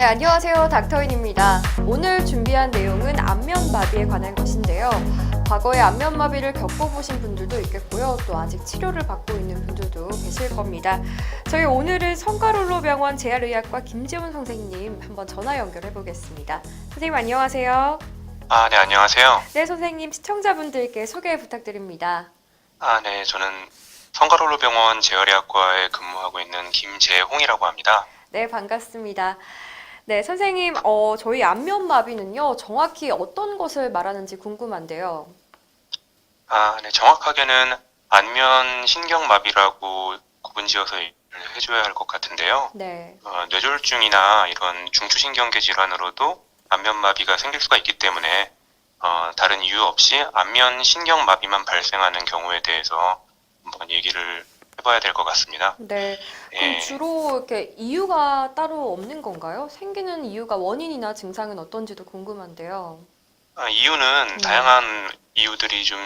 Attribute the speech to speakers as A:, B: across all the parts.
A: 네, 안녕하세요. 닥터인입니다. 오늘 준비한 내용은 안면마비에 관한 것인데요. 과거에 안면마비를 겪어보신 분들도 있겠고요. 또 아직 치료를 받고 있는 분들도 계실 겁니다. 저희 오늘은 성과롤로병원 재활의학과 김재훈 선생님 한번 전화 연결해 보겠습니다. 선생님 안녕하세요.
B: 네, 안녕하세요.
A: 네, 선생님 시청자분들께 소개 부탁드립니다.
B: 네, 저는 성가롤로병원 재활의학과에 근무하고 있는 김재홍이라고 합니다.
A: 네, 반갑습니다. 네, 선생님, 저희 안면마비는요, 정확히 어떤 것을 말하는지 궁금한데요.
B: 네, 정확하게는 안면 신경마비라고 구분지어서 얘기를 해줘야 할 것 같은데요.
A: 네,
B: 뇌졸중이나 이런 중추신경계 질환으로도 안면마비가 생길 수가 있기 때문에 다른 이유 없이 안면 신경마비만 발생하는 경우에 대해서 한번 얘기를 해봐야 될 것 같습니다.
A: 네. 그럼
B: 예.
A: 주로 이렇게 이유가 따로 없는 건가요? 생기는 이유가 원인이나 증상은 어떤지도 궁금한데요.
B: 이유는
A: 음.
B: 다양한 이유들이 좀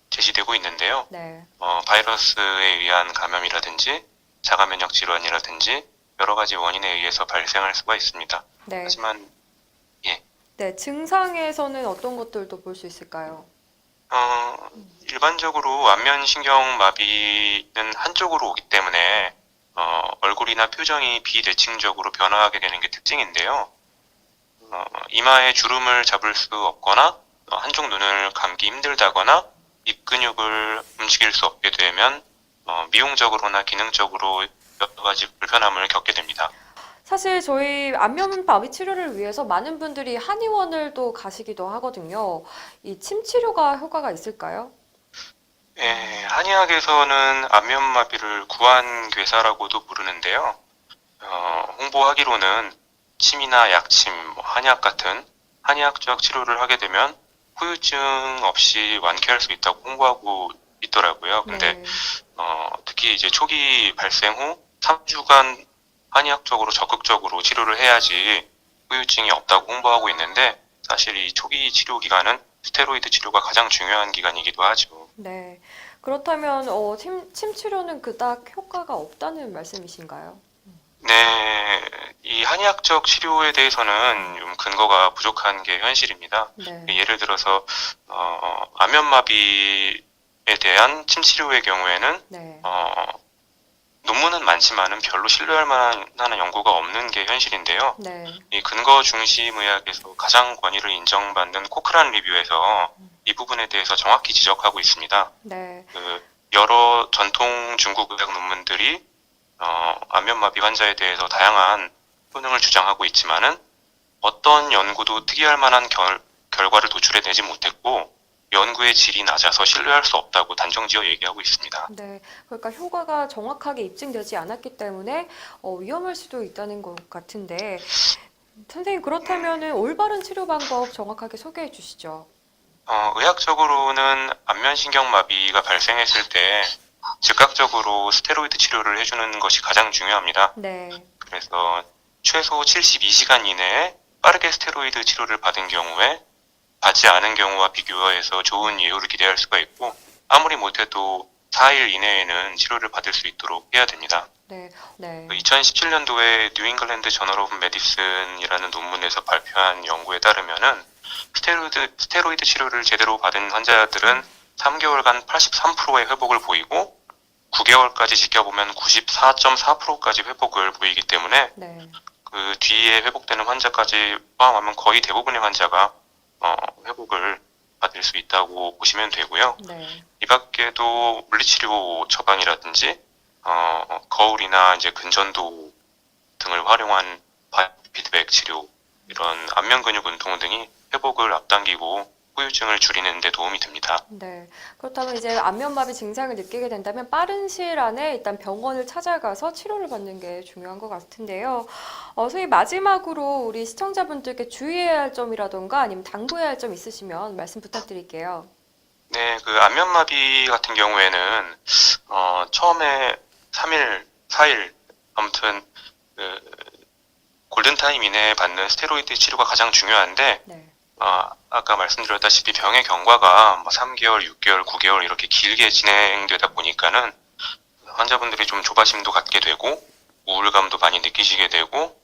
B: 제시되고 있는데요.
A: 네,
B: 바이러스에 의한 감염이라든지 자가면역 질환이라든지 여러 가지 원인에 의해서 발생할 수가 있습니다.
A: 네,
B: 하지만 예,
A: 네. 증상에서는 어떤 것들도 볼 수 있을까요?
B: 일반적으로 안면신경마비는 한쪽으로 오기 때문에 얼굴이나 표정이 비대칭적으로 변화하게 되는 게 특징인데요. 이마에 주름을 잡을 수 없거나 한쪽 눈을 감기 힘들다거나 입 근육을 움직일 수 없게 되면 미용적으로나 기능적으로 여러 가지 불편함을 겪게 됩니다.
A: 사실 저희 안면마비 치료를 위해서 많은 분들이 한의원을 또 가시기도 하거든요. 이 침 치료가 효과가 있을까요?
B: 예, 한의학에서는 안면마비를 구안괴사라고도 부르는데요. 홍보하기로는 침이나 약침, 한약 같은 한의학적 치료를 하게 되면 후유증 없이 완쾌할 수 있다고 홍보하고 있더라고요. 근데
A: 네,
B: 특히 이제 초기 발생 후 3주간 한의학적으로 적극적으로 치료를 해야지 후유증이 없다고 홍보하고 있는데 사실 이 초기 치료 기간은 스테로이드 치료가 가장 중요한 기간이기도 하죠.
A: 네. 그렇다면 침 치료는 그닥 효과가 없다는 말씀이신가요?
B: 네, 이 한의학적 치료에 대해서는 좀 근거가 부족한 게 현실입니다.
A: 네,
B: 예를 들어서 안면마비에 대한 침 치료의 경우에는
A: 네,
B: 논문은 많지만은 별로 신뢰할 만한 연구가 없는 게 현실인데요.
A: 네,
B: 이 근거 중심 의학에서 가장 권위를 인정받는 코크란 리뷰에서 이 부분에 대해서 정확히 지적하고 있습니다.
A: 네,
B: 여러 전통 중국 의학 논문들이 안면마비 환자에 대해서 다양한 효능을 주장하고 있지만은 어떤 연구도 특이할 만한 결과를 도출해내지 못했고 연구의 질이 낮아서 신뢰할 수 없다고 단정지어 얘기하고 있습니다.
A: 네. 그러니까 효과가 정확하게 입증되지 않았기 때문에 위험할 수도 있다는 것 같은데, 선생님 그렇다면은 올바른 치료 방법 정확하게 소개해 주시죠.
B: 의학적으로는 안면신경마비가 발생했을 때 즉각적으로 스테로이드 치료를 해주는 것이 가장 중요합니다.
A: 네,
B: 그래서 최소 72시간 이내에 빠르게 스테로이드 치료를 받은 경우에 받지 않은 경우와 비교해서 좋은 예후를 기대할 수가 있고 아무리 못해도 4일 이내에는 치료를 받을 수 있도록 해야 됩니다.
A: 네, 네,
B: 2017년도에 뉴잉글랜드 저널 오브 메디슨이라는 논문에서 발표한 연구에 따르면은 스테로이드 치료를 제대로 받은 환자들은 3개월간 83%의 회복을 보이고 9개월까지 지켜보면 94.4%까지 회복을 보이기 때문에
A: 네,
B: 그 뒤에 회복되는 환자까지 포함하면 거의 대부분의 환자가 회복을 받을 수 있다고 보시면 되고요.
A: 네,
B: 이 밖에도 물리치료 처방이라든지 거울이나 이제 근전도 등을 활용한 바이오피드백 치료, 이런 안면 근육 운동 등이 회복을 앞당기고 후유증을 줄이는 데 도움이 됩니다.
A: 네. 그렇다면 이제 안면마비 증상을 느끼게 된다면 빠른 시일 안에 일단 병원을 찾아가서 치료를 받는 게 중요한 것 같은데요. 선생님 마지막으로 우리 시청자분들께 주의해야 할 점이라던가 아니면 당부해야 할 점 있으시면 말씀 부탁드릴게요.
B: 네, 그 안면마비 같은 경우에는 처음에 3일, 4일 아무튼 그 골든타임 이내에 받는 스테로이드 치료가 가장 중요한데
A: 네,
B: 아까 말씀드렸다시피 병의 경과가 뭐 3개월, 6개월, 9개월 이렇게 길게 진행되다 보니까는 환자분들이 좀 조바심도 갖게 되고 우울감도 많이 느끼시게 되고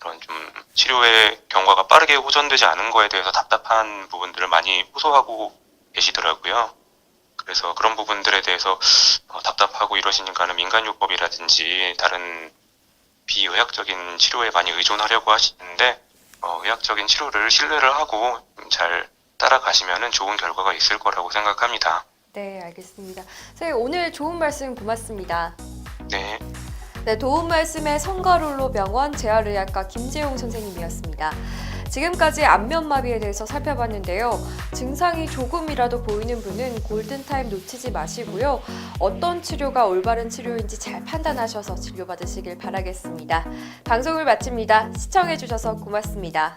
B: 그런 좀 치료의 경과가 빠르게 호전되지 않은 거에 대해서 답답한 부분들을 많이 호소하고 계시더라고요. 그래서 그런 부분들에 대해서 답답하고 이러시니까는 민간요법이라든지 다른 비의학적인 치료에 많이 의존하려고 하시는데 의학적인 치료를 신뢰를 하고 잘 따라가시면은 좋은 결과가 있을 거라고 생각합니다.
A: 네, 알겠습니다. 선생님, 오늘 좋은 말씀 고맙습니다.
B: 네,
A: 네, 도움 말씀의 성가롤로 병원 재활의학과 김재용 선생님이었습니다. 지금까지 안면마비에 대해서 살펴봤는데요. 증상이 조금이라도 보이는 분은 골든타임 놓치지 마시고요. 어떤 치료가 올바른 치료인지 잘 판단하셔서 진료받으시길 바라겠습니다. 방송을 마칩니다. 시청해주셔서 고맙습니다.